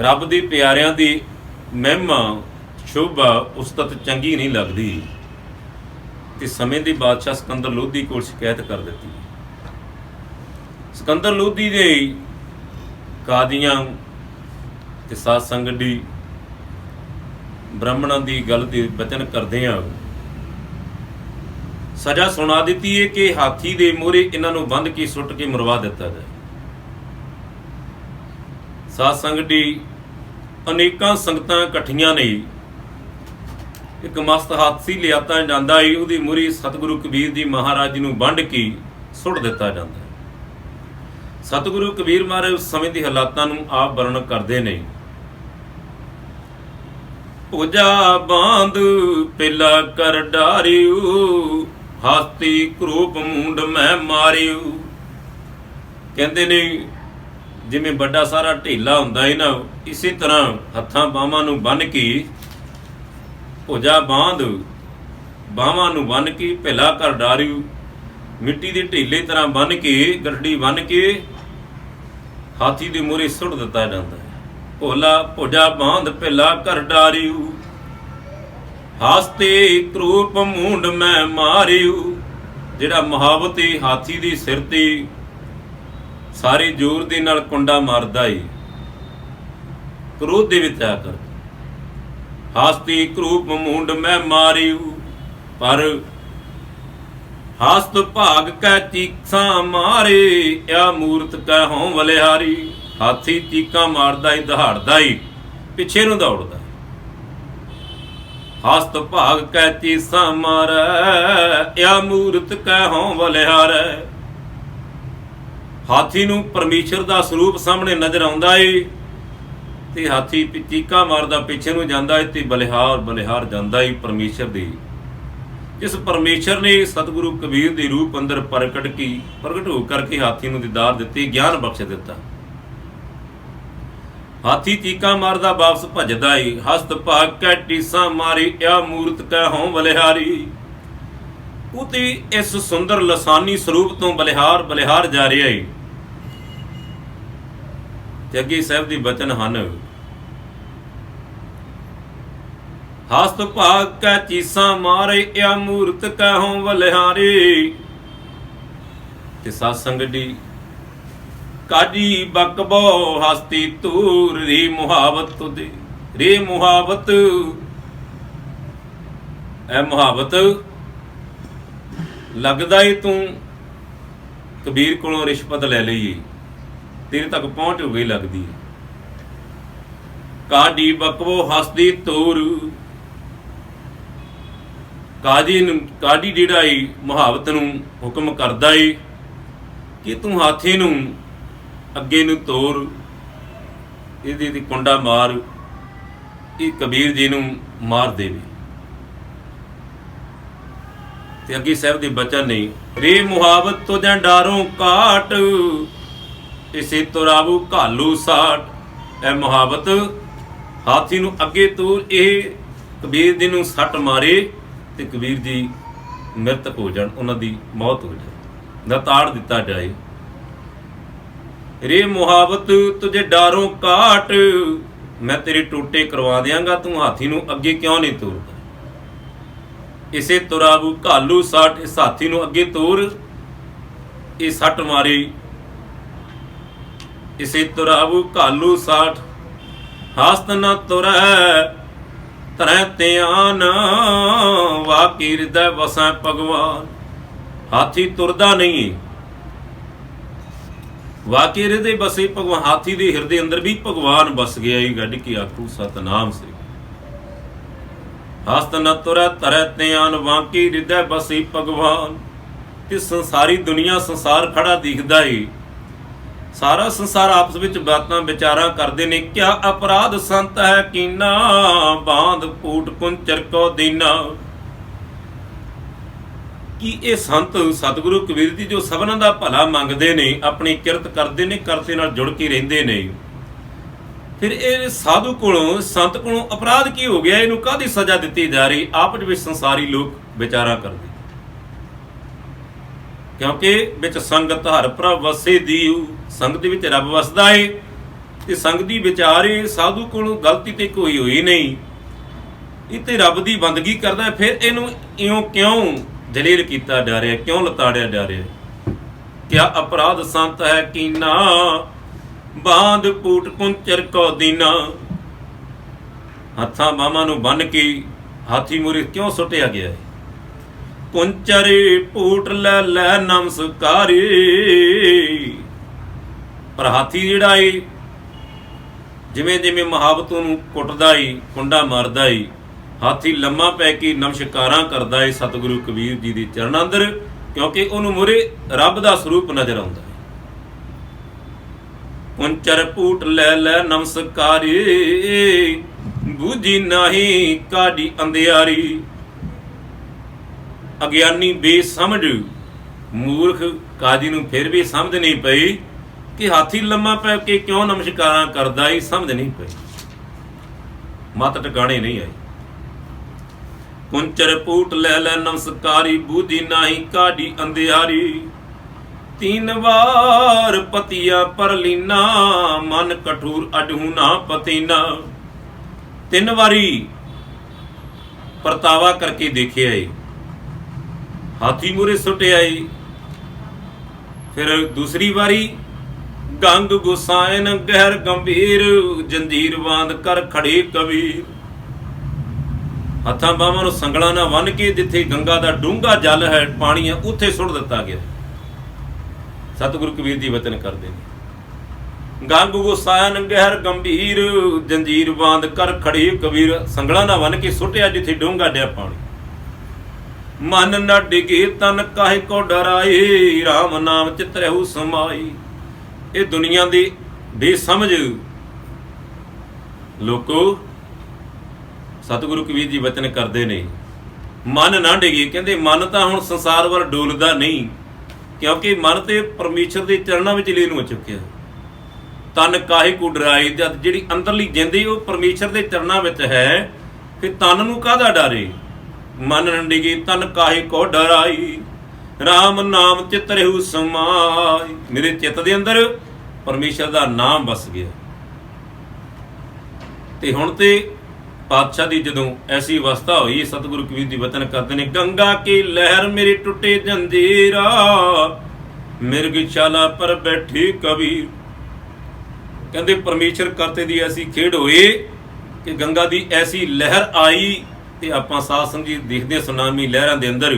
ਰੱਬ ਦੇ ਪਿਆਰਿਆਂ ਦੀ ਮਹਿਮਾ ਸ਼ੋਭਾ ਉਸਤਤ ਚੰਗੀ ਨਹੀਂ ਲੱਗਦੀ ਤੇ ਸਮੇਂ ਦੇ ਬਾਦਸ਼ਾਹ ਸਿਕੰਦਰ ਲੋਧੀ ਕੋਲ ਸ਼ਿਕਾਇਤ ਕਰ ਦਿੱਤੀ। ਸਿਕੰਦਰ ਲੋਧੀ ਦੇ ਕਾਦੀਆਂ ਤੇ ਸਾਧ ਸੰਗਤ ਦੀ ਬ੍ਰਾਹਮਣਾਂ ਦੀ ਗੱਲ ਦੇ ਬਚਨ ਕਰਦੇ ਆ ਸਜ਼ਾ ਸੁਣਾ ਦਿੱਤੀ ਹੈ ਕਿ ਹਾਥੀ ਦੇ ਮੂਹਰੇ ਇਹਨਾਂ ਨੂੰ ਬੰਨ੍ਹ ਕੇ ਸੁੱਟ ਕੇ ਮਰਵਾ ਦਿੱਤਾ ਜਾਏ। ਸਾਧ ਸੰਗਤ ਦੀ ਅਨੇਕਾਂ ਸੰਗਤਾਂ ਇਕੱਠੀਆਂ ਨੇ। ਇੱਕ ਮਸਤ ਹਾਥੀ ਲਿਆਤਾ ਜਾਂਦਾ ਹੈ, ਉਹਦੀ ਮੂਹਰੇ ਸਤਿਗੁਰੂ ਕਬੀਰ ਜੀ ਮਹਾਰਾਜ ਜੀ ਨੂੰ ਬੰਨ੍ਹ ਕੇ ਸੁੱਟ ਦਿੱਤਾ ਜਾਂਦਾ ਹੈ। ਸਤਿਗੁਰੂ ਕਬੀਰ ਮਹਾਰਾਜ ਉਸ ਸਮੇਂ ਦੇ ਹਾਲਾਤਾਂ ਨੂੰ ਆਪ ਵਰਣਨ ਕਰਦੇ ਨੇ। ਭੁਜਾ ਬਾਂਧ ਪਿਲਾ ਕਰ ਡਾਰਿਓ, ਹਾਥੀ ਕਰੂਪ ਮੂੰਡ ਮੈਂ ਮਾਰਿਓ। ਕਹਿੰਦੇ ਨੇ ਜਿਵੇਂ ਵੱਡਾ ਸਾਰਾ ਢੇਲਾ ਹੁੰਦਾ ਹੈ ਨਾ, ਇਸੇ ਤਰ੍ਹਾਂ ਹੱਥਾਂ ਬਾਹਾਂ ਨੂੰ ਬੰਨ੍ਹ ਕੇ ਭੁਜਾ ਬਾਂਧ ਬਾਹਾਂ ਨੂੰ ਬੰਨ੍ਹ ਕੇ ਭਿਲਾ ਕਰ ਡਾਰਿਓ, ਮਿੱਟੀ ਦੇ ਢੇਲੇ ਤਰ੍ਹਾਂ ਬੰਨ੍ਹ ਕੇ ਗੱਡੀ ਬੰਨ੍ਹ ਕੇ ਹਾਥੀ ਦੇ ਮੂਹਰੇ ਸੁੱਟ ਦਿੱਤਾ ਜਾਂਦਾ ਹੈ। ਭੋਲਾ ਭੁਜਾ ਬਾਂਧ ਭਿਲਾ ਕਰ ਡਾਰਿਓ, ਹਾਸਤੇ ਕਰੂਪ ਮੂੰਡ ਮੈਂ ਮਾਰਿਓ। ਜਿਹੜਾ ਮੁਹਾਵਤ ਹੈ ਹਾਥੀ ਦੇ ਸਿਰ ਤੇ ਸਾਰੇ ਜ਼ੋਰ ਦੇ ਨਾਲ ਕੁੰਡਾ ਮਾਰਦਾ ਏ, ਕ੍ਰੋਧ ਦੇ ਵਿੱਚ ਆ ਕਰ। ਹਾਸਤੇ ਕਰੂਪ ਮੂੰਡ ਮੈਂ ਮਾਰਿਓ, ਪਰ ਹਾਸਤ ਭਾਗ ਕੈ ਚੀਕਾਂ ਮਾਰੇ, ਆ ਮੂਰਤ ਕੈ ਹੋਂ ਬਲਿਹਾਰੀ। ਹਾਥੀ ਚੀਕਾਂ ਮਾਰਦਾ ਏ, ਦਹਾੜਦਾ ਏ, ਪਿੱਛੇ ਨੂੰ ਦੌੜਦਾ। ਹਸਤ ਭਾਗ ਕੈ ਚੀਸਾਂ ਮਾਰੈ, ਆ ਮੂਰਤ ਕੈ ਹੋਂ ਬਲਿਹਾਰੈ। ਹਾਥੀ ਨੂੰ ਪਰਮੇਸ਼ਰ ਦਾ ਸਰੂਪ ਸਾਹਮਣੇ ਨਜ਼ਰ ਆਉਂਦਾ ਏ ਤੇ ਹਾਥੀ ਚੀਕਾਂ ਮਾਰਦਾ ਪਿੱਛੇ ਨੂੰ ਜਾਂਦਾ ਏ ਤੇ ਬਲਿਹਾਰ ਜਾਂਦਾ ਏ ਪਰਮੇਸ਼ਰ ਦੇ। ਜਿਸ ਪਰਮੇਸ਼ਰ ਨੇ ਸਤਿਗੁਰੂ ਕਬੀਰ ਦੇ ਰੂਪ ਅੰਦਰ ਪ੍ਰਗਟ ਹੋ ਕਰਕੇ ਹਾਥੀ ਨੂੰ ਦੀਦਾਰ ਦਿੱਤੀ, ਗਿਆਨ ਬਖਸ਼ ਦਿੱਤਾ। ਹਾਥੀ ਚੀਕਾਂ ਮਾਰਦਾ ਵਾਪਸ ਭੱਜਦਾ ਏ, ਹਸਤ ਭਾਗ ਕੈ ਟੀਸਾਂ ਮਾਰੀ, ਆ ਮੂਰਤ ਕੈ ਹੋਂ ਬਲਿਹਾਰੀ। ਉਹ ਤੇ ਇਸ ਸੁੰਦਰ ਲਸਾਨੀ ਸਰੂਪ ਤੋਂ ਬਲਿਹਾਰ ਜਾ ਰਿਹਾ ਏ। ਤੇ ਅੱਗੇ ਸਾਹਿਬ ਦੀ ਬਚਨ ਹਨ, ਹਸਤ ਭਾਗ ਕੈ ਚੀਸਾਂ ਮਾਰੇ, ਆ ਮੂਰਤ ਕੈ ਹੋਂ ਬਲਿਹਾਰੀ। ਤੇ ਸਾਧ ਸੰਗਤ ਦੀ ਕਾਜੀ ਬਕਬੋ ਹਸਤੀ ਤੂਰ, ਰੇ ਮੁਹਾਵਤ ਤੁਦੇ ਰੇ ਮੁਹਾਵਤ। ਐ ਮੁਹਾਵਤ ਲੱਗਦਾ ਏ ਤੂੰ ਕਬੀਰ ਕੋਲੋਂ ਰਿਸ਼ਵਤ ਲੈ ਲਈਏ, ਤੇਰੇ ਤੱਕ ਪਹੁੰਚ ਹੋ ਗਈ ਲੱਗਦੀ ਹੈ। ਕਾਜੀ ਬਕਬੋ ਹਸਤੀ ਤੂਰ, ਕਾਜੀ ਜਿਹੜਾ ਏ ਮੁਹਾਵਤ ਨੂੰ ਹੁਕਮ ਕਰਦਾ ਏ ਕਿ ਤੂੰ ਹਾਥੀ ਨੂੰ ਅੱਗੇ ਨੂੰ ਤੋਰ, ਇਹਦੀ ਦੀ ਕੁੰਡਾ ਮਾਰ, ਇਹ ਕਬੀਰ ਜੀ ਨੂੰ ਮਾਰ ਦੇਵੇ। ਤੇ ਅੱਗੇ ਸਾਹਿਬ ਦੇ ਬਚਨ ਨੇ, ਰੇ ਮੁਹਾਵਤ ਤੋਂ ਜਾਂ ਡਾਰੋਂ ਕਾਟ, ਇਸੇ ਤੁਰਾਵੂ ਘਾਲੂ ਸਾਟ। ਇਹ ਮੁਹਾਵਤ ਹਾਥੀ ਨੂੰ ਅੱਗੇ ਤੋਰ, ਇਹ ਕਬੀਰ ਜੀ ਨੂੰ ਸੱਟ ਮਾਰੇ ਤੇ ਕਬੀਰ ਜੀ ਮ੍ਰਿਤਕ ਹੋ ਜਾਣ, ਉਹਨਾਂ ਦੀ ਮੌਤ ਹੋ ਜਾਏ, ਦਾ ਤਾੜ ਦਿੱਤਾ ਜਾਏ। ਰੇ ਮੁਹਾਵਤ ਤੁਝੇ ਡਾਰੋਂ ਕਾਟ, ਮੈਂ ਤੇਰੇ ਟੋਟੇ ਕਰਵਾ ਦਿਆਂਗਾ, ਤੂੰ ਹਾਥੀ ਨੂੰ ਅੱਗੇ ਕਿਉਂ ਨਹੀਂ ਤੋਰਦਾ। ਇਸੇ ਤੁਰਾਬੂ ਘਾਲੂ ਸਾਟ, ਇਸ ਹਾਥੀ ਨੂੰ ਅੱਗੇ ਤੋਰ, ਇਹ ਸੱਟ ਮਾਰੇ। ਇਸੇ ਤੁਰਾਬੂ ਘਾਲੂ ਸਾਟ, ਹਸਤ ਨ ਤੁਰੈ ਤਰੈ ਧਿਆਨ, ਵਾਕੀ ਹਿਰਦੈ ਵਸੈ ਭਗਵਾਨ। ਹਾਥੀ ਤੁਰਦਾ ਨਹੀਂ, ਵਾਕੀ ਹਿਰਦੇ ਬਸੇ ਭਗਵਾਨ। ਹਾਥੀ ਦੇ ਹਿਰਦੇ ਅੰਦਰ ਵੀ ਭਗਵਾਨ ਬਸ ਗਿਆ ਏ, ਗੱਡ ਕੀ ਆਖੂ ਸਤਨਾਮ ਸੇ। ਹਸਤ ਨ ਤੁਰੈ ਤਰੈ ਧਿਆਨ, ਵਾਕੀ ਹਿਰਦੈ ਬਸੇ ਭਗਵਾਨ। ਤੇ ਸੰਸਾਰੀ ਦੁਨੀਆ ਸੰਸਾਰ ਖੜਾ ਦਿਖਦਾ ਏ, ਸਾਰਾ ਸੰਸਾਰ ਆਪਸ ਵਿੱਚ ਬਾਤਾਂ ਵਿਚਾਰਾਂ ਕਰਦੇ ਨੇ। ਕਿਆ ਅਪਰਾਧ ਸੰਤ ਹੈ ਕੀਨਾ, ਬਾਂਧ ਫੂਟ ਕੁੰਚਰ ਕੋ ਦੀਨਾ। कि ये संत सतगुरु कबीर जी जो सबना दा भला मंगते ने, अपनी किरत करते ने, करते नाल जुड़ के रहिंदे ने, फिर ये साधु कोलों संत कोलों अपराध की हो गया, इनू काहदी सजा दी जा रही? आपस में संसारी लोग विचारा करते, क्योंकि विच संगत हर प्रभ वसे दीऊ, संगत विच रब वसदा है ते संगत दी विचारे साधु कोलों गलती ते कोई होई नहीं, इते रब दी बंदगी करदा, फिर इनू इयों क्यों जलील कीता जा रहा, क्यों लताड़िया जा रहा? क्या अपराध संत है कीना, बांध पूट कुंचर को दीना। हत्थां बाहां नूं बन के हाथी मूरे क्यों सुटिया गया है? कुंचर पूट लै लै नमस्कारी। पर हाथी जिहड़ा है जिवें जिवें मुहाबत नूं कुटदा है, कुंडा मारदा है, हाथी लम्मा पै के नमस्कारां करदा है सतगुरु कबीर जी दे चरणां अंदर, क्योंकि उहनूं मूरे रब दा स्वरूप नज़र आउंदा है। कुंचर पूट लै लै नमस्कारी, बूझी नाही काडी अंधियारी। अज्ञानी बेसमझ मूर्ख काजी नूं फिर भी समझ नहीं पई कि हाथी लम्मा पै के क्यों नमस्कारां करदा है, समझ नहीं पई, मत टिकाणे नहीं आई। कुंचर पूट लै लै नमस्कारी, बूझी नाही काडी अंधियारी। तीन बार पतिया पर लीना, मन कठोर अडहू ना पतीना। तीन बारी परतावा करके देखे आई, हाथी मूरे सुटे आई। फिर दूसरी बारी गंग गुसायन गहर गंभीर, जंजीर बांध कर खड़े कबीर। हत्थां बाहां नूं संगलां नाल बन के जिथे गंगा दा डूंगा जल है, पानी है, उत्थे सुट दिता गया। सतगुरु कबीर जी वचन करते हैं, गंग गुसायन गहर गंभीर, जंजीर बांध कर खड़े कबीर। संगलां नाल बन के सुटिया जिथे डूंगा डिया पानी। मन न डिगे तन काहे को डराए, राम नाम चित रहू समाई। ये दुनिया दे बेसमझ लोको सतगुरु कबीर जी वचन करते ने, मन ना डिगे। कहते मन तो हुण संसार वाल डोलदा नहीं, क्योंकि मन तो परमेश्वर के चरणों में लीन हो चुकिया। तन काहे को डराए, जब जिहड़ी अंदरली जिंद है वो परमेश्वर के चरणों में है, फिर तन नूं काहदा डरे? मन न डिगे तन काहे को डराई, राम नाम चित रहू समाई। मेरे चित्त दे अंदर परमेश्वर का नाम बस गया। ते हुण ते पातशाह दी जदों ऐसी अवस्था हुई, सतगुरु कबीर जी वचन करते हैं, गंगा की लहर मेरे टुटे जंजीरा, मिर्गशाला पर बैठी कबीर। कहते परमेश्वर करते दी ऐसी खेड़ होए कि गंगा दी ऐसी लहर आई, ते आपां साथ संगत देखदे सुनामी लहरां दे अंदर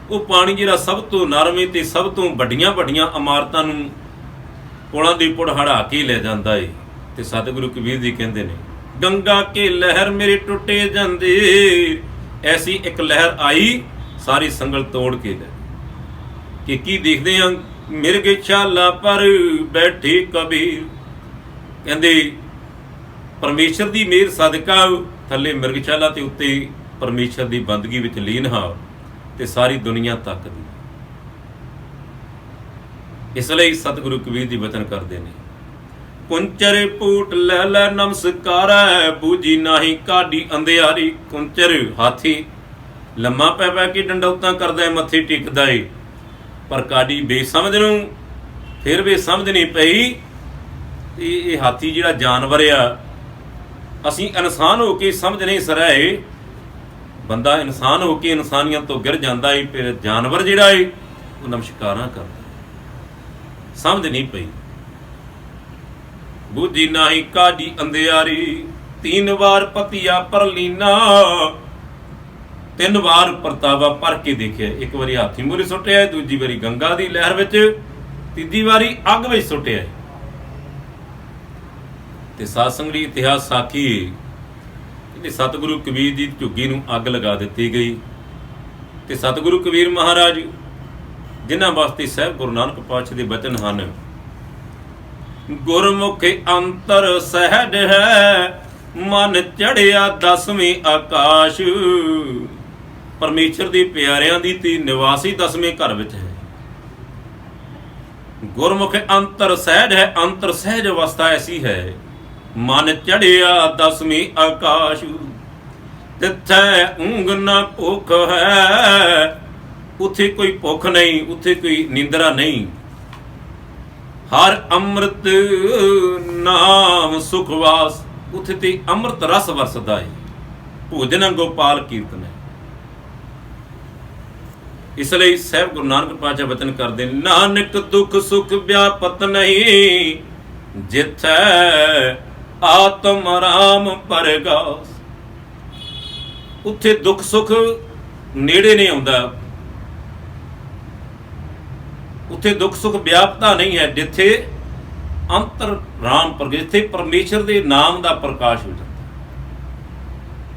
वो पानी जिहड़ा सब तो नरम ते सब तो वड्डियां वड्डियां इमारतां नूं पुलां दे पुड़ हड़ा के ले जांदा है। ते सतगुरु कबीर जी कहंदे ने, गंगा के लहर मेरे टुटे जंजीर। ऐसी एक लहर आई, सारी संगल तोड़ के ले कि की देखदे हां, मिर्गशाला पर बैठे कबीर। कहंदे परमेश्वर दी मेहर सदका थले मिर्गशाला ते उत्ते परमेश्वर दी बंदगी विच लीन हा, ते सारी दुनिया तकदी। इसलिए सतगुरु कबीर जी वचन करते हैं, कुंचर पूट लै लै नमस्कार, बूझी नाही काडी अंधियारी। कुंचर हाथी लम्मा पै पै के डंडौतां करदा है, मत्थे टेकदा है, पर काडी बेसमझ नूं फिर भी समझ नहीं पई। ये हाथी जिहड़ा जानवर आ, असीं इंसान हो के समझ नहीं सराए। बंदा इंसान हो के इंसानियत तो गिर जाता है, फिर जानवर जिहड़ा है वो नमस्कारां करदा, समझ नहीं पई। बूझी नाही काडी अंधियारी, तीन बार पतिया पर लीना। तीन बार परतावा भर के देखिया। एक बारी हाथी मूहरे सुटिया, दूजी बारी गंगा दी लहर विच, तीजी बारी अग विच सुटिया। ते साध संगत इतिहास साखी कि सतगुरु कबीर जी झुग्गी नूं अग लगा दित्ती गई। ते सतगुरु कबीर महाराज जिन्हां वास्ते साहिब गुरु नानक पातशाह दे वचन हन, गुरमुख अंतर सहज है, मन चढ़िया 10वें आकाश। परमेश्वर दी प्यारियां दी ती निवासी 10वें घर विच है। गुरमुख अंतर सहज है, अंतर सहज अवस्था ऐसी है। मन चढ़िया 10वीं आकाश, तिथे ऊंघ ना भुख है। उथे कोई भुख नहीं, उथे कोई निंद्रा नहीं। हर अमृत नाम सुखवास, उथे ते अमृत रस वरसदा है। भोजन गोपाल कीर्तन है। इसलिए साहब गुरु नानक पातशाह वचन करते, नानक दुख सुख व्यापत नहीं, जिथे आत्म राम परगास। उत्थे दुख सुख नेड़े नहीं आउंदा, उत्थे दुख सुख व्यापता नहीं है, जिथे अंतर राम प्रगट, जिथे परमेश्वर के नाम का प्रकाश हो जाता।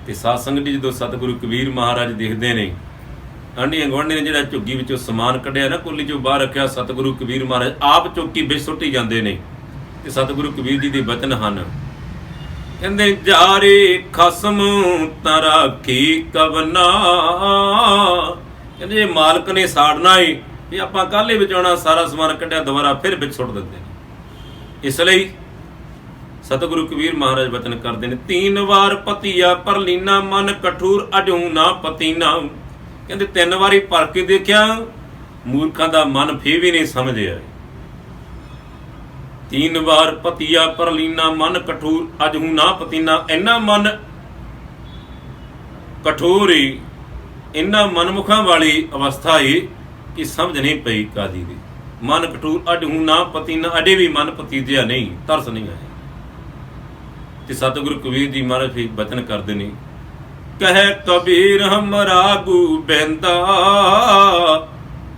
ते साध संगत जी जो सतगुरु कबीर महाराज देखते ने, आंढी गुआढ़ी ने जिहड़ा झुग्गी विचों समान कढ़िया ना, कोली चों बाहर रखिया, सतगुरु कबीर महाराज आप चौकी विच सुੱਟੀ ਜਾਂਦੇ ने। ते सतगुरु कबीर जी के वचन हैं, कहते जारे खसम तराखी कवना। कहते जे मालक ने साड़ना है भी आपां काले विच आउणा, सारा समान कढ़िया दोबारा फिर विच सुੱਟ दिंदे ने। इसलिए सतगुरु कबीर महाराज वचन करते हैं, 3 वार पतिया पर लीना, मन कठोर अजू ना पतीना। कहते 3 वारी भर के देखिया, मूर्खां दा मन फे भी नहीं समझिया। 3 वार पतिया पर लीना, मन कठोर अजू ना पतीना। इन्ना मन कठोर ही, इन्ना मनमुखां वाली अवस्था ही कि समझ नहीं पई कादी दी। मन कठोर अजू ना पतीना, अजे भी मन पतीजिया नहीं, तरस नहीं आया। ते सतगुरु कबीर जी महाराज फिर वचन करते हैं, कह कबीर हमरा गोबिंदा,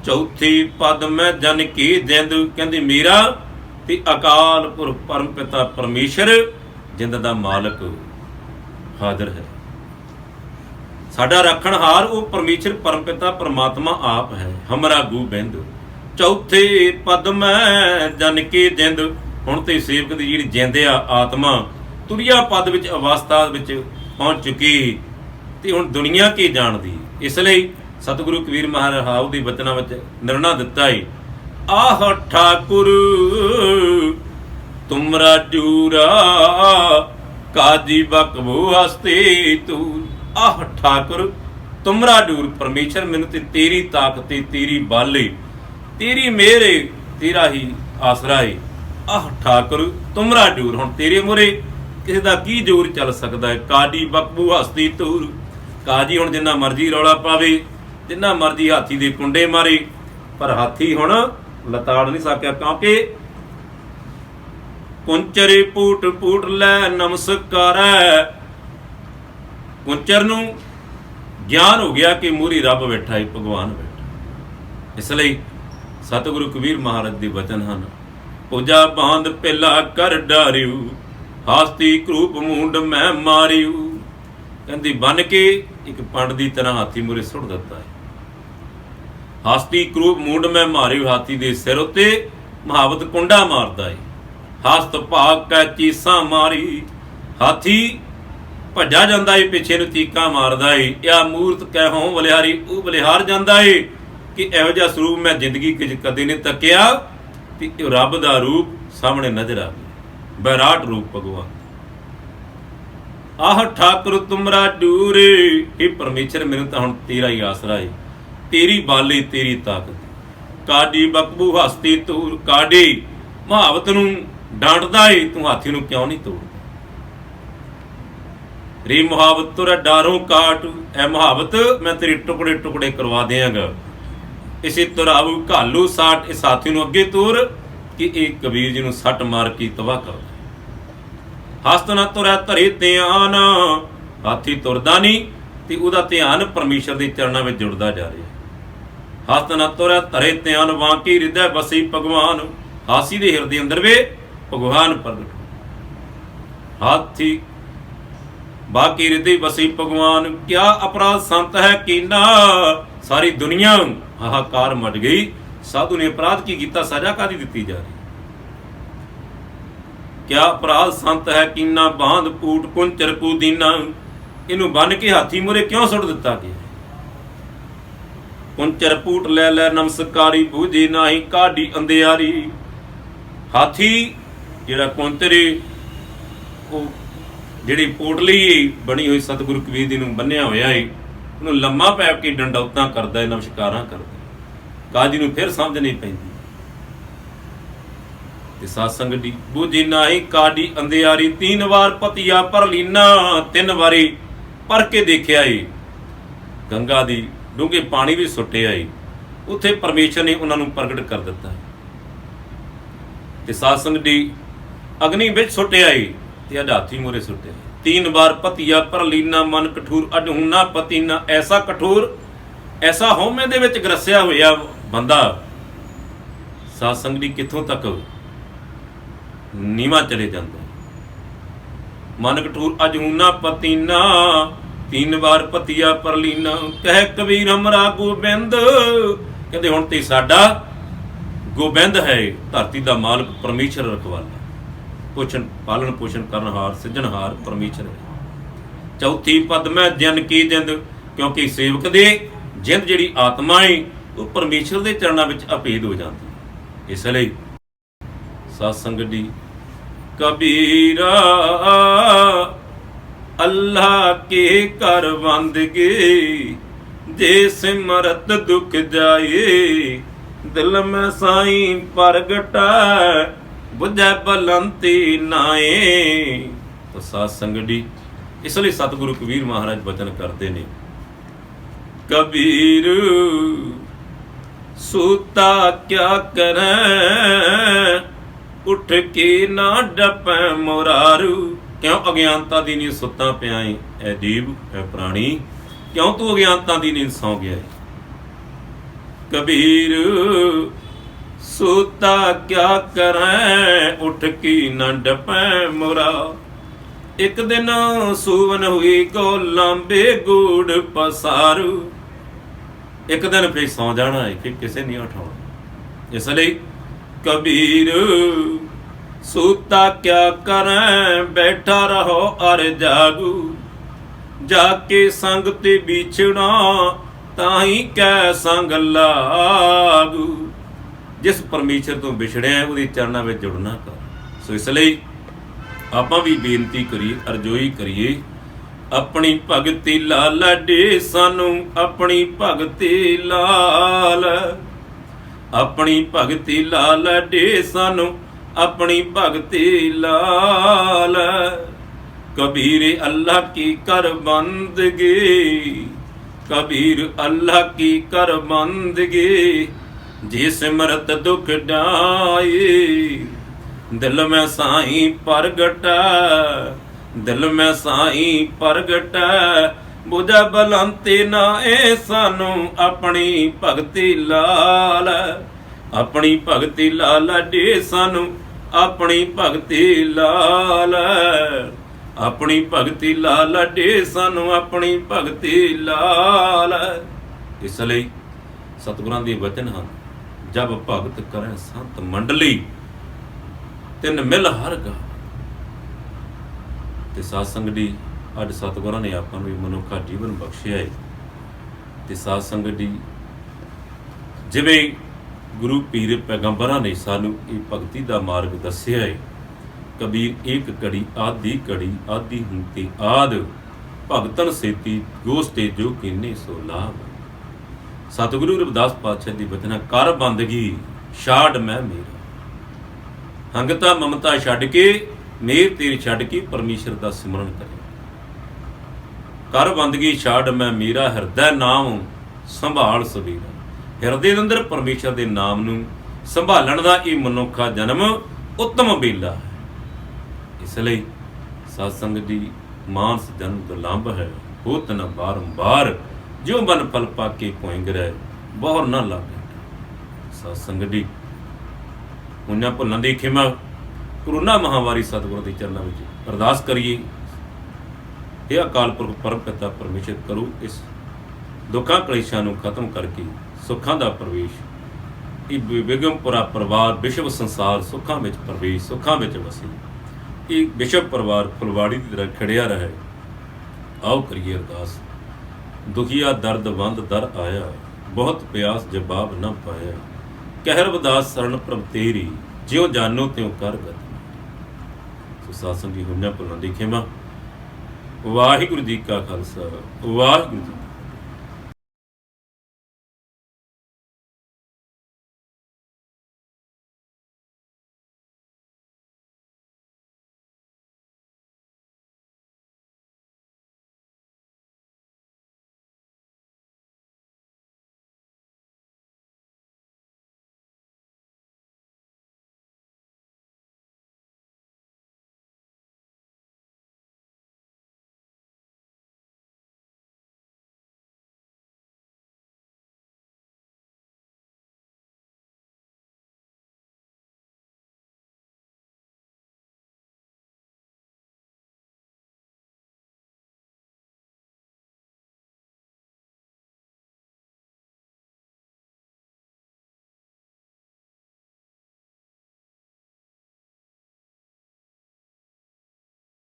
चौथी पद में जन की जिंद। कहते मेरा ते अकाल पुरख परम पिता परमेश्वर जिंद दा मालक हाजिर है। साडा रखणहार वो परमेश्वर परम पिता परमात्मा आप है। हमरा गोबिंद चौथे पद में जन की जिंद। हुण ते सेवक दी जिहड़ी जिंद आ आत्मा तुरिया पद विच अवस्था विच पहुंच चुकी, ते हुण दुनिया की जानदी। इसलिए सतगुरु कबीर महाराज हाउ दे वचनां विच निर्णय दिता है, आह ठाकुर तुमरा जूरा, काजी बकबू हस्ते तू। आह ठाकुर तुमरा जूर, परमेश्वर मैनू ते तेरी ताकत, तेरी बाले, तेरी मेरे, तेरा ही आसरा है। आह ठाकुर तुमरा जूर, हुण तेरे मुरे किसी का की जोर चल सकता है। काजी बकबू हस्ती तूर, काजी हुण जिन्ना मर्जी रौला पावे, जिन्ना मर्जी हाथी दे कुंडे मारे, पर हाथी हुण लताड़ नहीं सकिया, क्योंकि कुंचरे पूट पूट लै नमस्कार। कुंचर नूं ज्ञान हो गया कि मूरी रब बैठा है, भगवान बैठा। इसलिए सतगुरु कबीर महाराज के वचन हैं, पूजा बांध पिला कर डारियू, हास्ती क्रूप मूंड मैं मारियू। कहती बन के एक पंड की तरह हाथी मूरे सुट दिता है। हास्ती क्रूप मूंड मैं मारियू, हाथी के सिर उत्ते महावत कुंडा मारदा है। हस्त भाग कै चीसा मारी, हाथी भजा जाता है, पिछे नूं चीका मारदा है। या मूर्त कहों बलिहारी, वो बलिहार जाता है कि इहो जिहा स्वरूप मैं जिंदगी कदे नहीं तकिया, कि रब का रूप सामने नजर आ गया, बैराट रूप भगवान। आह ठाकुर तुमरा डूर, हे परमेश्वर मैनू तो हुण तेरा ही आसरा है, तेरी बाली तेरी ताकत। काडी बकबू हस्ती तूर, काडी महावत नूं डांटदा है, तू हाथी नूं क्यों नहीं तोड़दा। रे मुहावत तुर डारों काट, ऐ मुहावत मैं तेरे टुकड़े टुकड़े करवा देंगा। इसे तुराऊ घालू साठ, इस हाथी नूं अगे तोर कि एक कबीर जी नूं सट मार के तबाह कर दे। हस्त ना तुरै धरे ध्यान, हाथी तुरदा नहीं ते उहदा ध्यान परमेश्वर के चरणों में जुड़दा जा रहा। हस्त ना तुरै धरे ध्यान, वांकी हृदय बसी भगवान। हासी दे हृदय अंदर वे भगवान प्रगट। हाथी बाकी हृदय बसी भगवान, क्या अपराध संत है कीना। सारी दुनिया हाहाकार मच गई, साधु ने अपराध की कीता, सजा कादी दिती जा रही। क्या अपराध संत है कीना, बांध पूट कुंचर कू दीना। इनू बन के हाथी मुरे क्यों सुट दिता गया। ਕੁੰਚਰ ਪੂਟ ਲੈ ਲੈ ਨਮਸਕਾਰੀ, ਬੂਝੀ ਨਾਹੀ ਕਾਢੀ ਅੰਧਿਆਰੀ। ਹਾਥੀ ਜਿਹੜਾ ਕੁੰਤਰੇ, ਉਹ ਜਿਹੜੀ ਪੋਟਲੀ ਬਣੀ ਹੋਈ ਸਤਿਗੁਰੂ ਕਬੀਰ ਜੀ ਨੂੰ ਬੰਨਿਆ ਹੋਇਆ ਏ, ਉਹਨੂੰ ਲੰਮਾ ਪੈ ਕੇ ਡੰਡੌਤਾਂ ਕਰਦਾ ਏ, ਨਮਸਕਾਰਾਂ ਕਰਦਾ। ਕਾਜੀ ਨੂੰ ਫਿਰ ਸਮਝ ਨਹੀਂ ਪੈਂਦੀ। ਤੇ ਸਾਧ ਸੰਗਤ ਦੀ ਬੂਝੀ ਨਾਹੀ ਕਾਢੀ ਅੰਧਿਆਰੀ, 3 ਵਾਰ ਪਤੀਆ ਪਰ ਲੀਨਾ। 3 ਵਾਰੀ ਪਰ ਕੇ ਦੇਖਿਆ ਏ, ਗੰਗਾ ਦੀ ਡੂੰਘੇ ਪਾਣੀ ਵੀ ਸੁੱਟਿਆ ਏ, ਉੱਥੇ ਪਰਮੇਸ਼ਰ ਨੇ ਉਹਨਾਂ ਨੂੰ ਪ੍ਰਗਟ ਕਰ ਦਿੱਤਾ। ਤੇ ਸਾਧ ਸੰਗਤ ਦੀ ਅਗਨੀ ਵਿੱਚ ਸੁੱਟਿਆ ਏ ਤੇ ਅਡਾਥੀ ਮੋਰੇ ਸੁੱਟਿਆ। 3 ਵਾਰ ਪਤੀਆ ਪਰ ਲੀਨਾ, ਮਨ ਕਠੂਰ ਅਡਹੂਨਾ ਪਤੀਨਾ। ਐਸਾ ਕਠੋਰ, ਐਸਾ ਹਉਮੈ ਦੇ ਵਿੱਚ ਗਰਸਿਆ ਹੋਇਆ ਬੰਦਾ ਸਾਧ ਸੰਗਤ ਦੀ ਕਿੱਥੋਂ ਤੱਕ ਨੀਵਾਂ ਚਲੇ ਜਾਂਦਾ। ਮਨ ਕਠੂਰ ਅਜਹੂਨਾ ਪਤੀਨਾ, 3 ਵਾਰ ਪਤੀਆ ਪਰ ਲੀਨਾ। ਕਹਿ ਕਬੀਰ ਹਮਰਾ ਗੋਬਿੰਦ, ਕਹਿੰਦੇ ਹੁਣ ਤੇ ਸਾਡਾ ਗੋਬਿੰਦ ਹੈ, ਧਰਤੀ ਦਾ ਮਾਲਕ ਪਰਮੇਸ਼ਰ ਰਖਵਾਲਾ, ਪੋਸ਼ਣ ਪਾਲਣ ਪੋਸ਼ਣ ਕਰਨਹਾਰ ਸਿਰਜਣਹਾਰ ਪਰਮੇਸ਼ਰ ਹੈ। ਚੌਥੀ ਪਦ ਮੈਂ ਜਨ ਕੀ ਜਿੰਦ, ਕਿਉਂਕਿ ਸੇਵਕ ਦੇ ਜਿੰਦ ਜਿਹੜੀ ਆਤਮਾ ਹੈ ਉਹ ਪਰਮੇਸ਼ਰ ਦੇ ਚਰਨਾਂ ਵਿੱਚ ਅਭੇਦ ਹੋ ਜਾਂਦੀ ਹੈ। ਇਸ ਲਈ ਸਾਧ ਸੰਗਤ ਦੀ ਕਬੀਰਾ ਅੱਲਾ ਕੇ ਕਰ ਬੰਦਗੀ, ਜੇ ਸਿਮਰਤ ਦੁਖ ਜਾਏ, ਦਿਲ ਮੈਂ ਸਾਈਂ ਪ੍ਰਗਟਾ, ਬੁਝੈ ਬਲੰਤੀ ਨਾਏ। ਤਾਂ ਸਾਧ ਸੰਗਤ ਦੀ ਇਸ ਲਈ ਸਤਿਗੁਰੂ ਕਬੀਰ ਮਹਾਰਾਜ ਬਚਨ ਕਰਦੇ ਨੇ, ਕਬੀਰ ਸੂਤਾ ਕਿਆ ਕਰੈ, ਉੱਠ ਕੇ ਨਾ ਡਪੈ ਮੁਰਾਰੂ। ਕਿਉਂ ਅਗਿਆਨਤਾ ਦੀ ਨੀਂਦ ਸੁੱਤਾ ਪਿਆ ਏ ਐ ਜੀਵ ਐ ਪ੍ਰਾਣੀ, ਕਿਉਂ ਤੂੰ ਅਗਿਆਨਤਾ ਦੀ ਨੀਂਦ ਸੌਂ ਗਿਆ ਏ। ਕਬੀਰ ਸੂਤਾ ਕਿਆ ਕਰੈ, ਉੱਠ ਕੇ ਨਾ ਡਪੈ ਮੁਰਾ। ਇੱਕ ਦਿਨ ਸੂਵਨ ਹੋਈ ਕੋ ਲਾਂਬੇ ਗੂੜ ਪਸਾਰੂ। ਇੱਕ ਦਿਨ ਫੇਰ ਸੌਂ ਜਾਣਾ ਏ, ਫਿਰ ਕਿਸੇ ਨਹੀਂ ਉਠਾਉਣਾ। ਇਸ ਲਈ ਕਬੀਰ ਸੂਤਾ ਕਿਆ ਕਰੈ, ਬੈਠਾ ਰਹੋ ਅਰ ਜਾਗੂ। ਜਾ ਕੇ ਸੰਗ ਤੇ ਵਿਛੜਾ, ਤਾਹੀਂ ਕੈ ਸੰਗ ਲਾਗੂ। ਜਿਸ ਪਰਮੇਸ਼ਰ ਤੋਂ ਵਿਛੜਿਆ ਉਹਦੇ ਚਰਨਾਂ ਵਿੱਚ ਜੁੜਨਾ ਕਰ। ਸੋ ਇਸ ਲਈ ਆਪਾਂ ਵੀ ਬੇਨਤੀ ਕਰੀਏ, ਅਰਜ਼ੋਈ ਕਰੀਏ, ਆਪਣੀ ਭਗਤੀ ਲਾਲ ਡੇ ਸਾਨੂੰ, ਆਪਣੀ ਭਗਤੀ ਲਾਲ, ਆਪਣੀ ਭਗਤੀ ਲਾਲ ਡੇ ਸਾਨੂੰ, ਆਪਣੀ ਭਗਤੀ ਲਾਲ। ਕਬੀਰ ਅੱਲਾ ਕੀ ਕਰ ਬੰਦਗੀ, ਕਬੀਰ ਅੱਲਾ ਕੀ ਕਰ ਬੰਦਗੀ, ਜੇ ਸਿਮਰਤ ਦੁਖ ਡਾਏ, ਦਿਲ ਮੈਂ ਸਾਈਂ ਪ੍ਰਗਟਾ, ਦਿਲ ਮੈਂ ਸਾਈਂ ਪ੍ਰਗਟਾ, ਬੁਝਾ ਬਲੰਤੇ ਨਾਏ ਸਾਨੂੰ, ਆਪਣੀ ਭਗਤੀ ਲਾਲ, ਆਪਣੀ ਭਗਤੀ ਲਾਲ ਡੇ ਸਾਨੂੰ, ਆਪਣੀ ਭਗਤੀ ਲਾਲ, ਆਪਣੀ ਭਗਤੀ ਲਾਲ ਡੇ ਸਾਨੂੰ, ਆਪਣੀ ਭਗਤੀ ਲਾਲ। ਇਸ ਲਈ ਸਤਿਗੁਰਾਂ ਦੇ ਵਚਨ ਹਨ, ਜਬ ਭਗਤ ਕਰੈ ਸੰਤ ਮੰਡਲੀ, ਤਿੰਨ ਮਿਲ ਹਰ ਗਾ। ਤੇ ਸਾਧ ਸੰਗਤ ਦੀ ਅੱਜ ਸਤਿਗੁਰਾਂ ਨੇ ਆਪਾਂ ਨੂੰ ਮਨੁੱਖਾ ਜੀਵਨ ਬਖਸ਼ਿਆ ਹੈ। ਤੇ ਸਾਧ ਸੰਗਤ ਦੀ ਜਿਵੇਂ ਗੁਰੂ ਪੀਰ ਪੈਗੰਬਰਾਂ ਨੇ ਸਾਨੂੰ ਇਹ ਭਗਤੀ ਦਾ ਮਾਰਗ ਦੱਸਿਆ ਹੈ। ਕਬੀਰ ਏਕ ਘੜੀ ਆਦੀ ਘੜੀ, ਆਦੀ ਹੁਣ ਤੇ ਆਦ, ਭਗਤਨ ਸੇਤੀ ਗੋਸਤੇ ਜੋ ਕੀਨੇ ਸੋ ਲਾਭ। ਸਤਿਗੁਰੂ ਰਵਿਦਾਸ ਪਾਤਸ਼ਾਹ ਦੀ ਬਚਨਾ, ਕਰ ਬੰਦਗੀ ਛਾੜ ਮੈਂ ਮੇਰਾ, ਹੰਗਤਾ ਮਮਤਾ ਛੱਡ ਕੇ, ਮੇਰ ਤੇਰੀ ਛੱਡ ਕੇ ਪਰਮੇਸ਼ਰ ਦਾ ਸਿਮਰਨ ਕਰੇ। ਕਰ ਬੰਦਗੀ ਛਾੜ ਮੈਂ ਮੇਰਾ, ਹਿਰਦੈ ਨਾਮ ਸੰਭਾਲ ਸਵੇਰਾ। ਹਿਰਦੇ ਦੇ ਅੰਦਰ ਪਰਮੇਸ਼ਰ ਦੇ ਨਾਮ ਨੂੰ ਸੰਭਾਲਣ ਦਾ ਇਹ ਮਨੁੱਖਾ ਜਨਮ ਉੱਤਮ ਵੇਲਾ ਹੈ। ਇਸ ਲਈ ਸਾਧ ਸੰਗਤ ਦੀ ਮਾਨਸ ਜਨਮ ਦੁਰਲੰਭ ਹੈ, ਹੋਤ ਨ ਬਾਰੰਬਾਰ, ਜਿਉ ਬਨ ਫਲ ਪਾ ਕੇ ਭੋਇੰ ਗਰੈ, ਬਹੁਰ ਨਾ ਲਾਗੇ। ਸਾਧ ਸੰਗਤ ਦੀ ਉਹਨਾਂ ਭੁੱਲਾਂ ਦੀ ਖਿਮਾ ਕਰੋਨਾ ਮਹਾਂਮਾਰੀ ਸਤਿਗੁਰਾਂ ਦੇ ਚਰਨਾਂ ਵਿੱਚ ਅਰਦਾਸ ਕਰੀਏ। ਇਹ ਅਕਾਲ ਪੁਰਖ ਪਰਮ ਪਿਤਾ ਪਰਮੇਸ਼ਰ ਕਰੋ ਇਸ ਦੁੱਖਾਂ ਕਲੇਸ਼ਾਂ ਨੂੰ ਖਤਮ ਕਰਕੇ ਸੁੱਖਾਂ ਦਾ ਪ੍ਰਵੇਸ਼, ਇਹ ਬੇਗਮਪੁਰਾ ਪਰਿਵਾਰ ਵਿਸ਼ਵ ਸੰਸਾਰ ਸੁੱਖਾਂ ਵਿੱਚ ਪ੍ਰਵੇਸ਼, ਸੁੱਖਾਂ ਵਿੱਚ ਵਸੇ, ਇਹ ਵਿਸ਼ਵ ਪਰਿਵਾਰ ਫੁਲਵਾੜੀ ਦੀ ਤਰ੍ਹਾਂ ਖੜਿਆ ਰਹੇ। ਆਓ ਕਰੀਏ ਅਰਦਾਸ। ਦੁਖੀਆ ਦਰਦ ਬੰਦ ਦਰ ਆਇਆ, ਬਹੁਤ ਪਿਆਸ ਜਵਾਬ ਨਾ ਪਾਇਆ। ਕਹਿ ਰਵਿਦਾਸ ਸਰਣ ਪ੍ਰਭ ਤੇਰੀ, ਜਿਉ ਜਾਨੋ ਤਿਉ ਕਰ ਗਤ। ਸੋ ਸਾਧ ਸੰਗੀ ਹੋਈਆਂ ਭੁੱਲਾਂ ਦੀ ਖਿਮਾ। ਵਾਹਿਗੁਰੂ ਜੀ ਕਾ ਖਾਲਸਾ, ਵਾਹਿਗੁਰੂ ਜੀ ਕੀ ਫਤਿਹ।